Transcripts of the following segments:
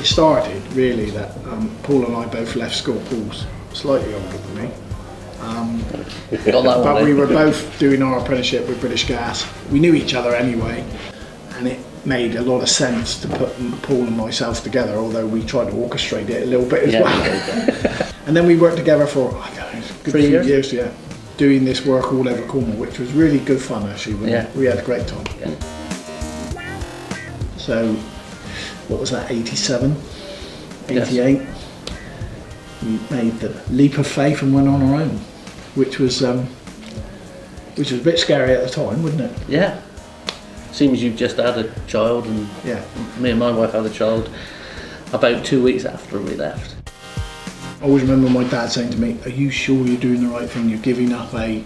it started really that Paul and I both left school. Paul's slightly older than me. But we were both doing our apprenticeship with British Gas. We knew each other anyway, and it made a lot of sense to put Paul and myself together, although we tried to orchestrate it a little bit as well. And then we worked together for, I don't know, a good 3 years? Yeah, doing this work all over Cornwall, which was really good fun actually. We had a great time. Yeah. So, what was that, 87, 88? Yes. We made the leap of faith and went on our own, which was a bit scary at the time, wasn't it? Yeah. Seems you've just had a child, and me and my wife had a child about 2 weeks after we left. I always remember my dad saying to me, "Are you sure you're doing the right thing? You're giving up a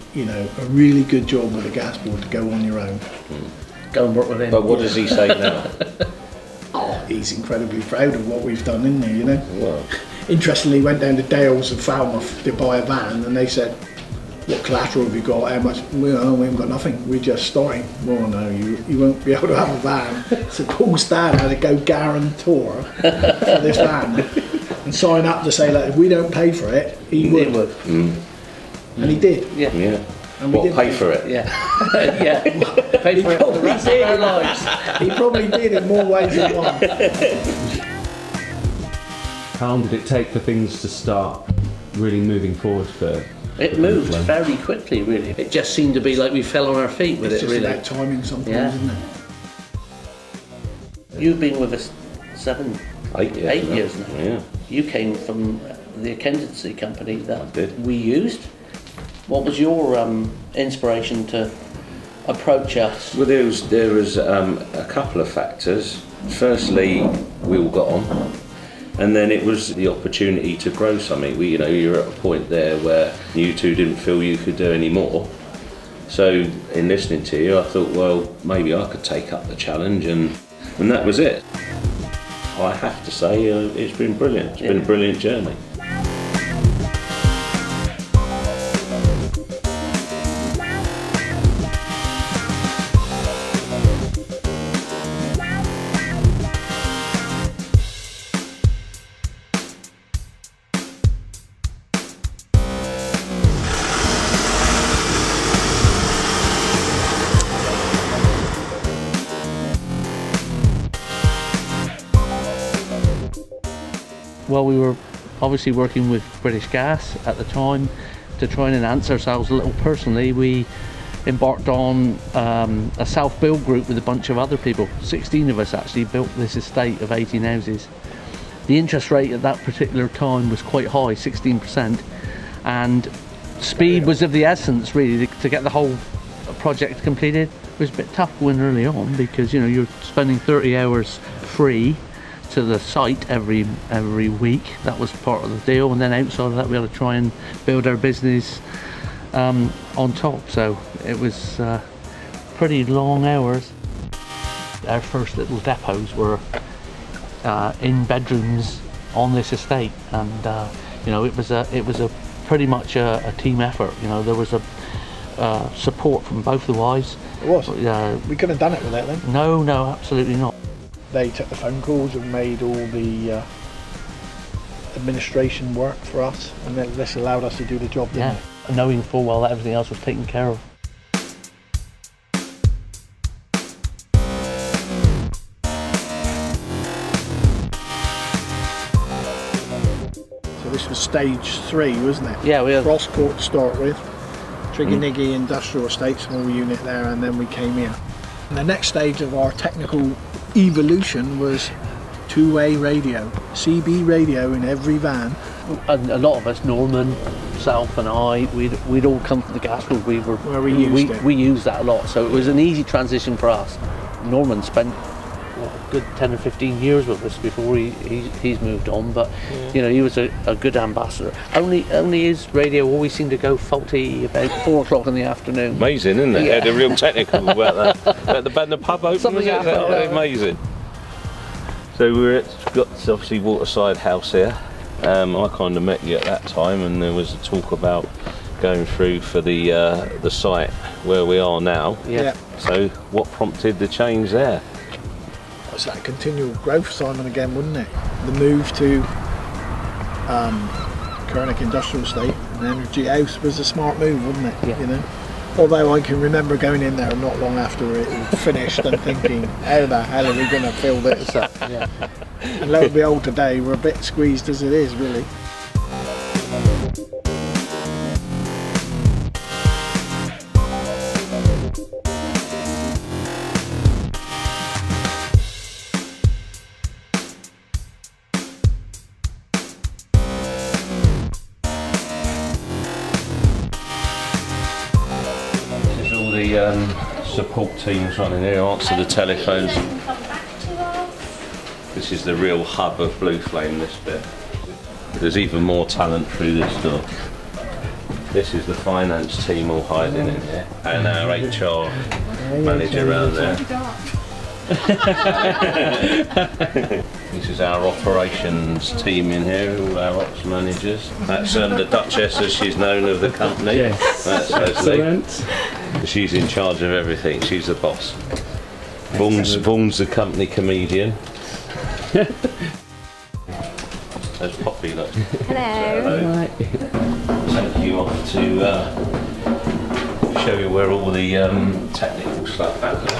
really good job with a gas board to go on your own." Go and work with him. But what does he say now? Oh, he's incredibly proud of what we've done, isn't he? You know. Well. Interestingly, he went down to Dales and Falmouth to buy a van, and they said, "What collateral have you got? How much?" "Well, we haven't got nothing. We're just starting." "Well, no, you won't be able to have a van." So Paul's dad had to go guarantor for this van and sign up to say, like, if we don't pay for it, he would. And he did. Yeah. And we did pay for it? Yeah. Yeah. Pay for it for the rest of our lives. He probably did in more ways than one. How long did it take for things to start really moving forward for? It moved very quickly, really. It just seemed to be like we fell on our feet with it's it, just really. About timing sometimes, isn't it? You've been with us 8 8 years now. Yeah. You came from the accountancy company that did. we used. What was your inspiration to approach us? Well, there was a couple of factors. Firstly, we all got on. And then it was the opportunity to grow something. You're at a point there where you two didn't feel you could do any more. So in listening to you, I thought, well, maybe I could take up the challenge, and that was it. I have to say, it's been brilliant. It's been a brilliant journey. Well, we were obviously working with British Gas at the time to try and enhance ourselves a little personally. We embarked on a self-build group with a bunch of other people. 16 of us actually built this estate of 18 houses. The interest rate at that particular time was quite high, 16%, and speed was of the essence, really, to get the whole project completed. It was a bit tough going early on because you're spending 30 hours free to the site every week. That was part of the deal, and then outside of that we had to try and build our business on top, so it was pretty long hours. Our first little depots were in bedrooms on this estate, and it was a pretty much a team effort. There was a support from both the wives. It was. We couldn't have done it without them. No, absolutely not. They took the phone calls and made all the administration work for us, and then this allowed us to do the job, didn't it? Knowing full well that everything else was taken care of. So this was stage 3, wasn't it? Yeah, we had Crosscourt to start with, Trigganiggy Industrial Estate, small unit there, and then we came here. And the next stage of our technical evolution was two-way radio, CB radio in every van. And a lot of us, Norman, self and I, we'd all come from the gas group. We used that a lot, so it was an easy transition for us. Norman spent a good 10 or 15 years with us before he's moved on, but he was a good ambassador. Only his radio always seemed to go faulty about 4 o'clock in the afternoon. Amazing, isn't it? Yeah. They're real technical about that. About the pub open, something happened. Amazing. So we've got obviously Waterside House here. I kind of met you at that time, and there was a talk about going through for the site where we are now. Yeah. So what prompted the change there? was that continual growth, Simon, again, wasn't it? The move to Cornwall Industrial Estate and Energy House was a smart move, wasn't it? Yeah. You know. Although I can remember going in there not long after it was finished and thinking, how the hell are we going to fill this up? Yeah. And lo and behold, today we're a bit squeezed as it is, really. Support teams running here, answer the telephones. This is the real hub of Blue Flame, this bit. There's even more talent through this door. This is the finance team all hiding in here, and our HR manager around there. This is our operations team in here, all our ops managers. That's the Duchess, as she's known, of the company. Yes. That's Leslie. She's in charge of everything. She's the boss. Vaughan's the company comedian. There's Poppy, look. Hello. Take you off to show you where all the technical stuff happens.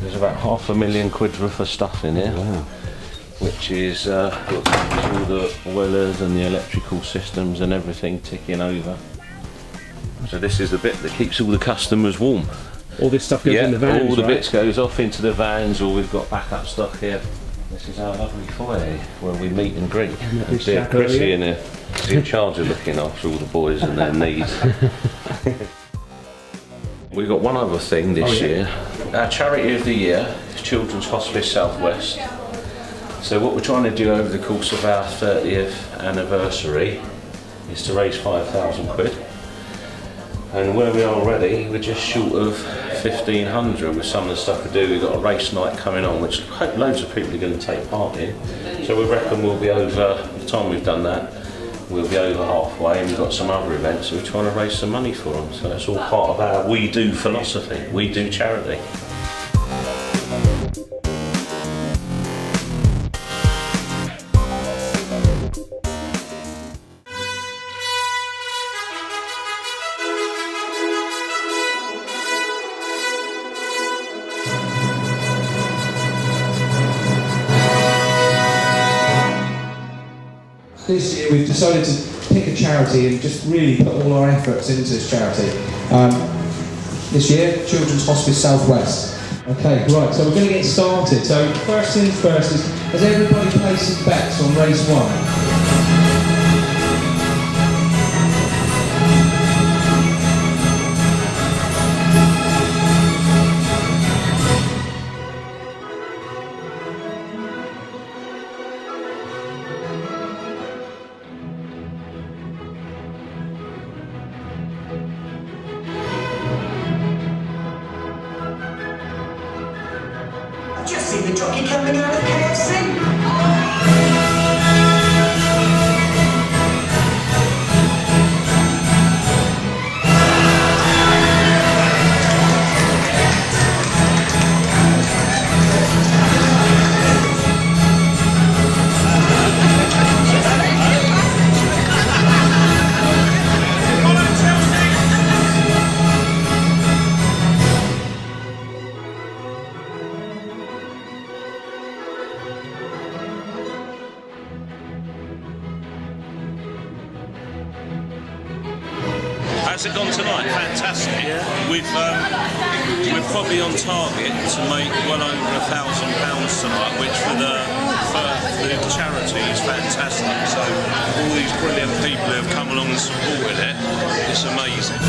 There's about £500,000 worth of stuff in here. Wow. Which is all the boilers and the electrical systems and everything ticking over. So this is the bit that keeps all the customers warm. All this stuff goes in the vans, all the right? bits goes off into the vans, or we've got backup stock here. This is our lovely foyer where we meet and greet. And see Chrissy in here. She's in charge of looking after all the boys and their needs. We've got one other thing this year. Our charity of the year is Children's Hospice Southwest. So what we're trying to do over the course of our 30th anniversary is to raise £5,000. And where we are already, we're just short of 1,500 with some of the stuff we do. We've got a race night coming on, which I hope loads of people are going to take part in. So we reckon we'll be over, by the time we've done that, we'll be over halfway, and we've got some other events, so we're trying to raise some money for them. So that's all part of our we do philosophy, we do charity. This year we've decided to pick a charity and just really put all our efforts into this charity. This year, Children's Hospice Southwest. Okay, right, so we're going to get started. So first things first is, has everybody placed some bets on race 1? Just see the jockey coming out of KFC. How's it gone tonight? Fantastic. We're probably on target to make well over £1,000 tonight, which for the charity is fantastic. So all these brilliant people who have come along and supported it, it's amazing.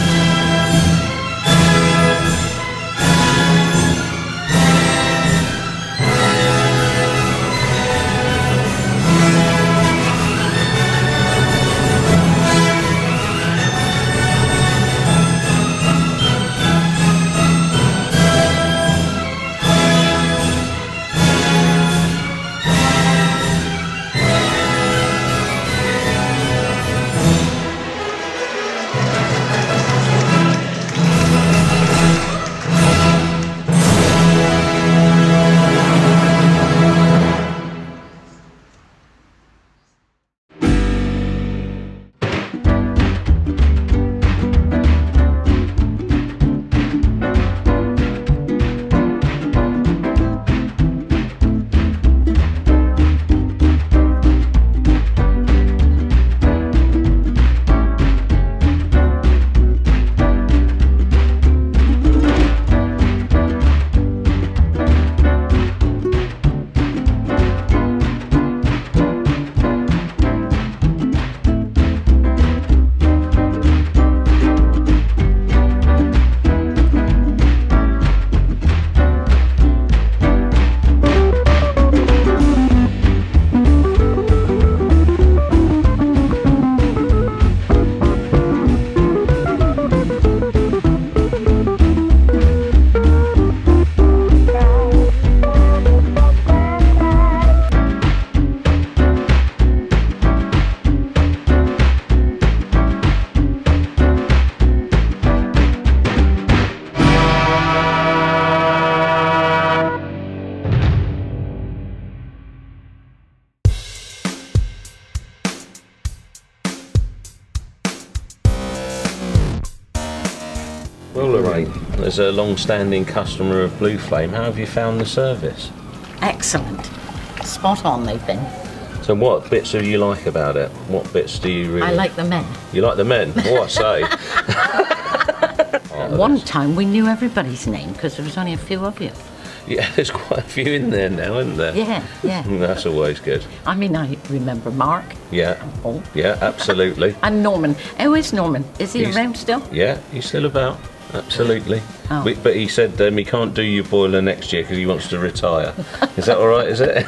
Well, Lorraine, as a long-standing customer of Blue Flame, how have you found the service? Excellent. Spot on they've been. So what bits do you like about it? What bits do you really... I like the men. You like the men? Oh, I say. At one time we knew everybody's name because there was only a few of you. Yeah, there's quite a few in there now, isn't there? Yeah. That's always good. I mean, I remember Mark. Yeah. And Paul. Yeah, absolutely. And Norman. How is Norman? Is he He's- around still? Yeah, he's still about. Absolutely. Oh. But he said he can't do your boiler next year because he wants to retire. Is that all right, is it?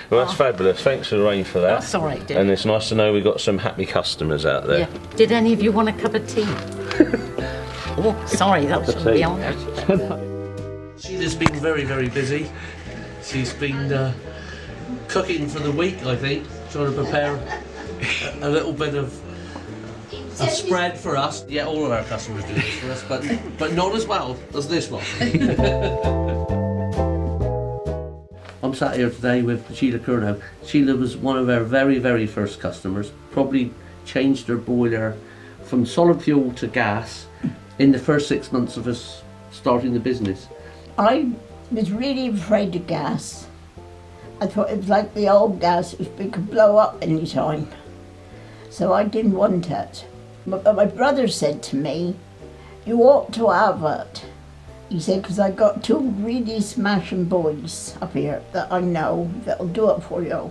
Well, that's fabulous. Thanks, Lorraine, for that. That's all right, dear. And it's nice to know we've got some happy customers out there. Yeah. Did any of you want a cup of tea? Oh, sorry, that Cup of shouldn't be tea. on there. Sheila's been very, very busy. She's been cooking for the week, I think, trying to prepare a little bit of a spread for us. Yeah, all of our customers do this for us, but not as well as this one. I'm sat here today with Sheila Curnow. Sheila was one of our very, very first customers. Probably changed her boiler from solid fuel to gas in the first 6 months of us starting the business. I was really afraid of gas. I thought it was like the old gas, it could blow up any time. So I didn't want it. But my brother said to me, you ought to have it. He said, because I got two really smashing boys up here that I know that'll do it for you.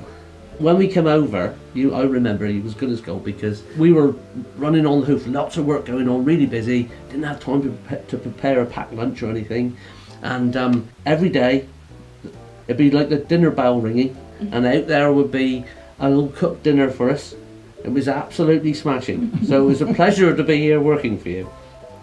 When we came over, I remember he was good as gold because we were running on the hoof, lots of work going on, really busy, didn't have time to prepare a packed lunch or anything. And every day, it'd be like the dinner bell ringing, and out there would be a little cooked dinner for us. It was absolutely smashing. So it was a pleasure to be here working for you.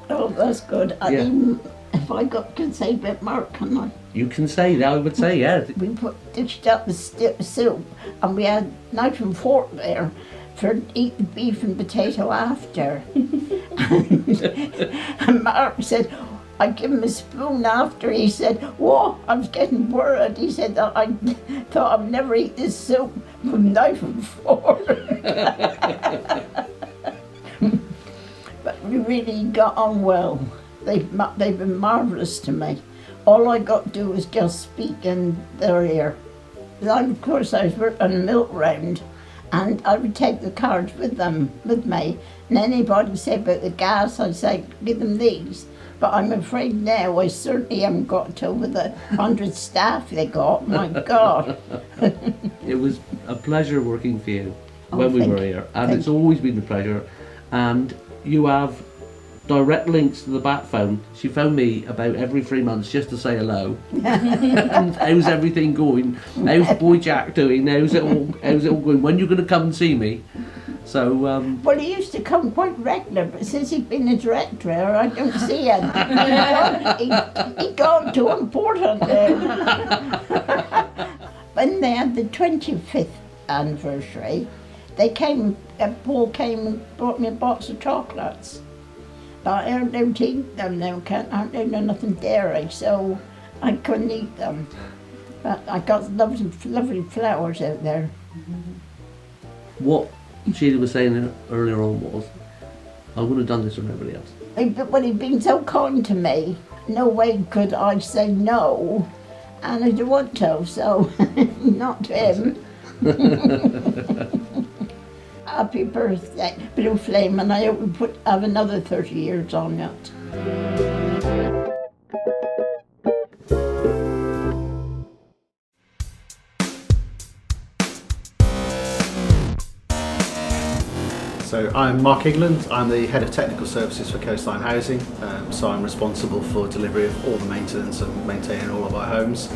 Oh, that's good. I Yeah. mean, if I can say a bit more, can I? You can say that, I would say, yeah. We dished up the soup, and we had knife and fork there for eat the beef and potato after. And Mark said, I give him a spoon after. He said, whoa, I was getting worried. He said that I thought I'd never eat this soup with knife and fork. But we really got on well. They've been marvellous to me. All I got to do was just speak in their ear. Of course, I was working on a milk round, and I would take the cards with me. And anybody said about the gas, I'd say, give them these. But I'm afraid now I certainly haven't got to with the 100 staff they got. My God. It was a pleasure working for you Oh, when we thank were you. here, and Thank it's always been a pleasure. And you have direct links to the back phone. She phoned me about every 3 months just to say hello. And how's everything going? How's Boy Jack doing? How's it all going? When are you going to come and see me? So Well, he used to come quite regular, but since he's been a director, I don't see him. He gone too important now. When they had the 25th anniversary, Paul came and brought me a box of chocolates. But I don't eat them now, I don't know nothing dairy, so I couldn't eat them. But I got lovely, lovely flowers out there. what Sheila was saying earlier on was, I would have done this with everybody else. But he'd been so kind to me, no way could I say no, and I didn't want to, so not to him. Happy birthday, Blue Flame, and I hope we have another 30 years on it. So I'm Mark England, I'm the Head of Technical Services for Coastline Housing, so I'm responsible for delivery of all the maintenance and maintaining all of our homes.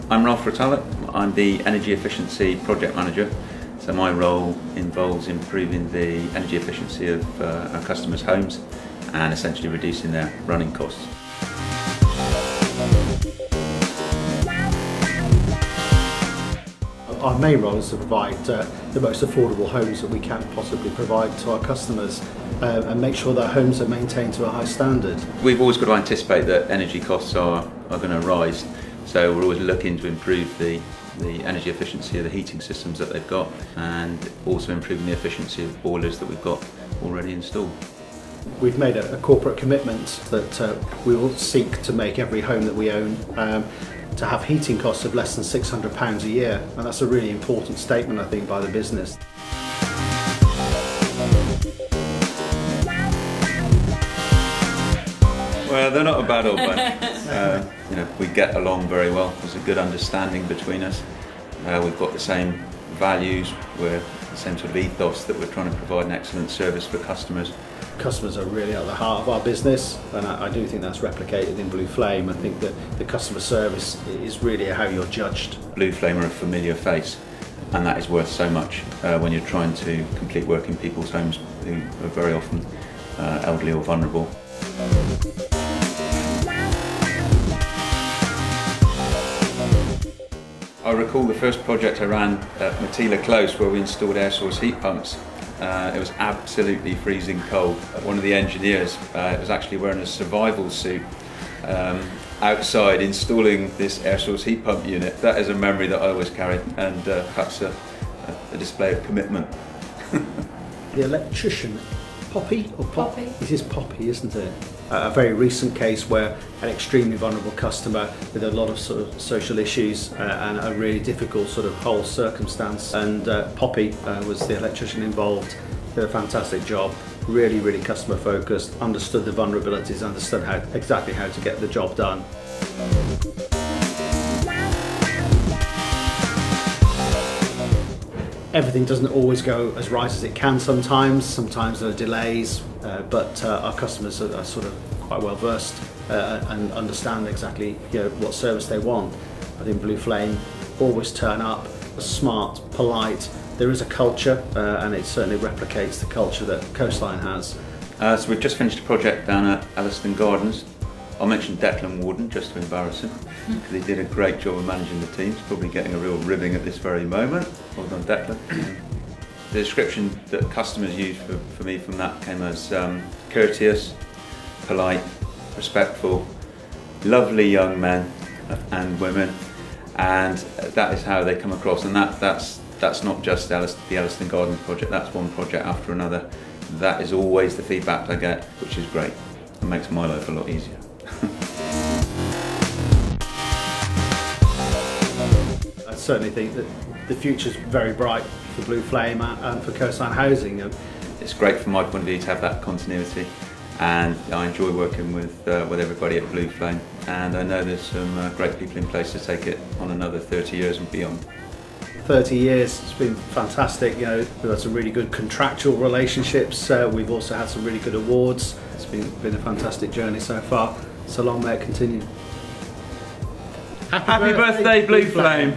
I'm Ralph Rotalla, I'm the Energy Efficiency Project Manager, so my role involves improving the energy efficiency of our customers' homes and essentially reducing their running costs. Our main role is to provide the most affordable homes that we can possibly provide to our customers and make sure that homes are maintained to a high standard. We've always got to anticipate that energy costs are going to rise, so we're always looking to improve the energy efficiency of the heating systems that they've got and also improving the efficiency of boilers that we've got already installed. We've made a corporate commitment that we will seek to make every home that we own to have heating costs of less than £600 a year, and that's a really important statement, I think, by the business. Well, they're not a bad old bunch. You know, we get along very well. There's a good understanding between us. We've got the same values. We're the same sort of ethos that we're trying to provide an excellent service for customers. Customers are really at the heart of our business, and I do think that's replicated in Blue Flame. I think that the customer service is really how you're judged. Blue Flame are a familiar face, and that is worth so much when you're trying to complete work in people's homes who are very often elderly or vulnerable. I recall the first project I ran at Matila Close where we installed air source heat pumps. It was absolutely freezing cold. One of the engineers was actually wearing a survival suit outside installing this air source heat pump unit. That is a memory that I always carry, and perhaps a display of commitment. The electrician, Poppy? Or Poppy. It is Poppy, isn't it? A very recent case where an extremely vulnerable customer with a lot of sort of social issues and a really difficult sort of whole circumstance, and Poppy was the electrician involved. Did a fantastic job, really customer focused, understood the vulnerabilities, understood exactly how to get the job done. Everything doesn't always go as right as it can sometimes. Sometimes there are delays, but our customers are sort of quite well versed and understand exactly what service they want. I think Blue Flame always turn up, smart, polite. There is a culture, and it certainly replicates the culture that Coastline has. So we've just finished a project down at Elliston Gardens. I'll mention Declan Warden just to embarrass him, because he did a great job of managing the team. He's probably getting a real ribbing at this very moment. Well done, Declan. The description that customers used for me from that came as courteous, polite, respectful, lovely young men and women, and that is how they come across. And that's not just the Elliston Gardens project. That's one project after another. That is always the feedback I get, which is great. It makes my life a lot easier. I certainly think that the future's very bright for Blue Flame and for Coastline Housing. It's great from my point of view to have that continuity, and I enjoy working with everybody at Blue Flame, and I know there's some great people in place to take it on another 30 years and beyond. 30 years, it's been fantastic. We've had some really good contractual relationships. We've also had some really good awards. It's been a fantastic journey so far. So long may it continue. Happy birthday, Blue Flame.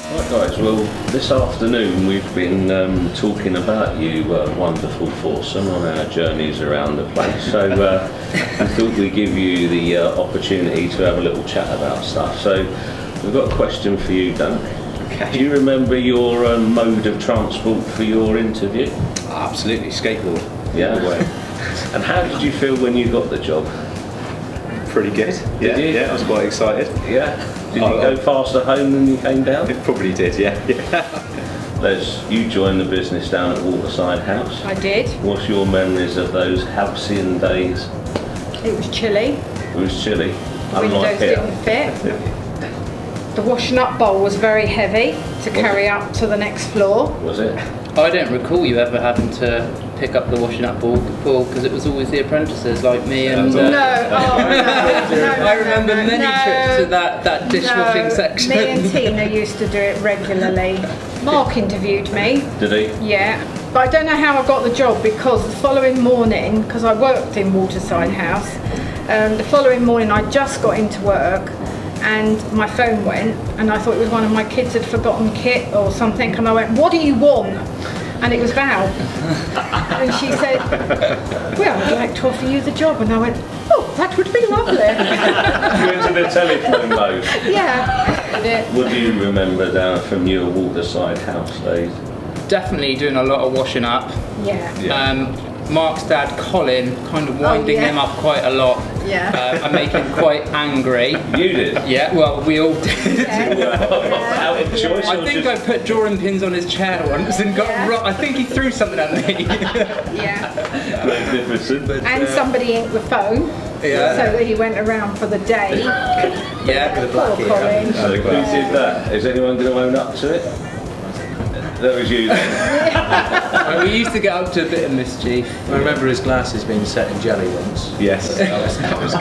Right guys, well this afternoon we've been talking about you wonderful foursome on our journeys around the place, so I thought we'd give you the opportunity to have a little chat about stuff. So we've got a question for you, Dan. Okay. Do you remember your mode of transport for your interview? Absolutely, skateboard. Yeah. And how did you feel when you got the job? Pretty good. Yeah, Did you? yeah, I was quite excited. Yeah. Did you go faster home than you came down? It probably did, yeah. Les, you joined the business down at Waterside House. I did. What's your memories of those halcyon days? It was chilly. It was chilly. Windows didn't fit. The washing up bowl was very heavy to carry up to the next floor. Was it? I don't recall you ever having to pick up the washing up bowl because it was always the apprentices like me and... No, I remember many trips to that dishwashing section. Me and Tina used to do it regularly. Mark interviewed me. Did he? Yeah. But I don't know how I got the job, because the following morning, because I worked in Waterside House, the following morning I just got into work and my phone went, and I thought it was one of my kids had forgotten kit or something, and I went, "What do you want?" And it was Val. And she said, "Well, I'd like to offer you the job." And I went, "Oh, that would be lovely." You went to the telephone mode? Yeah, I did. What do you remember down from your Waterside House days? Definitely doing a lot of washing up. Yeah. Mark's dad, Colin, kind of winding him up quite a lot. Yeah. and make him quite angry. You did? Yeah, well, we all did. Out of choice? I think I put drawing pins on his chair once and got I think he threw something at me. Yeah. Magnificent. And somebody inked the phone. Yeah. So that he went around for the day. Yeah, with a black Poor Colin. Who did that? Is anyone going to own up to it? That was you then. Well, we used to get up to a bit of mischief. I remember his glasses being set in jelly once. Yes. That was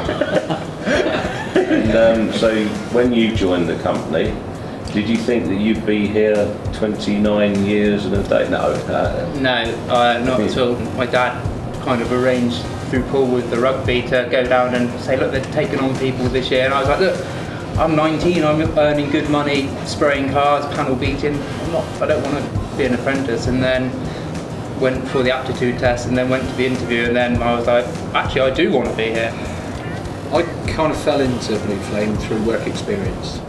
good. And so when you joined the company, did you think that you'd be here 29 years and a day? No. No, not at all. My dad kind of arranged through Paul with the rugby to go down and say, look, they're taking on people this year. And I was like, look, I'm 19, I'm earning good money, spraying cars, panel beating. I don't want to be an apprentice. And then went for the aptitude test and then went to the interview, and then I was like, actually, I do want to be here. I kind of fell into Blue Flame through work experience.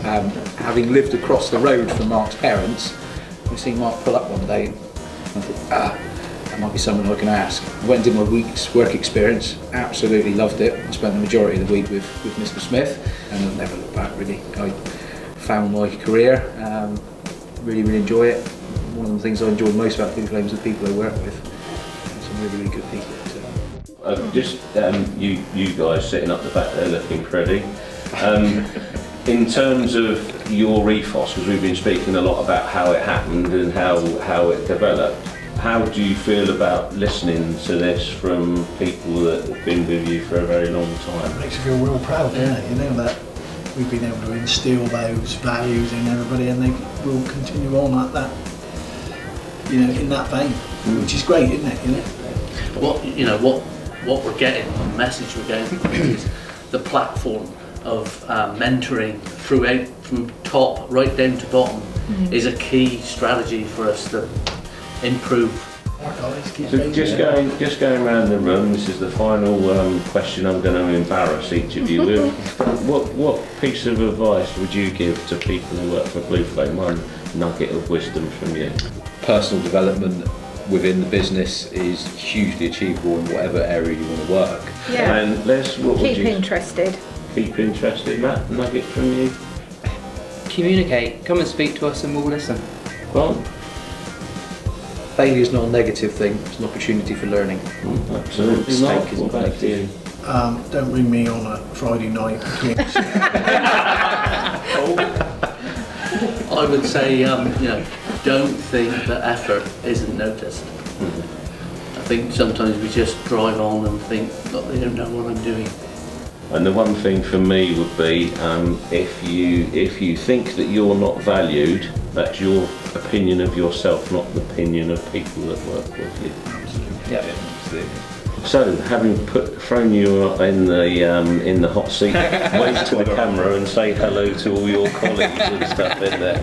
Having lived across the road from Mark's parents, I seen Mark pull up one day and I thought, that might be someone I can ask. I went and did my week's work experience, absolutely loved it. I spent the majority of the week with Mr. Smith and I've never looked back really. I found my career, really enjoy it. One of the things I enjoy most about Blue Flame is the people I work with. Some really good people. You guys sitting up the back there looking pretty. In terms of your ethos, because we've been speaking a lot about how it happened and how it developed, how do you feel about listening to this from people that have been with you for a very long time? It makes you feel real proud, doesn't it? You know that we've been able to instill those values in everybody, and they will continue on like that. You know, in that vein, which is great, isn't it? You know. What we're getting, the message we're getting is the platform of mentoring throughout, from top right down to bottom, is a key strategy for us to improve. So just going around the room, this is the final question I'm going to embarrass each of you with. What piece of advice would you give to people who work for Blue Flame? One nugget of wisdom from you. Personal development within the business is hugely achievable in whatever area you want to work. Yeah. And Les, what would you... Interested. Keep interested. Matt, nugget from you? Communicate. Come and speak to us and we'll listen. Well, failure is not a negative thing, it's an opportunity for learning. Absolutely. Mistake isn't negative. Don't ring me on a Friday night between I would say, don't think that effort isn't noticed. I think sometimes we just drive on and think, look, they don't know what I'm doing. And the one thing for me would be, if you think that you're not valued, that's your opinion of yourself, not the opinion of people that work with you. Absolutely. Yeah, absolutely. So, having thrown you in the hot seat, wave to the camera and say hello to all your colleagues and stuff in there.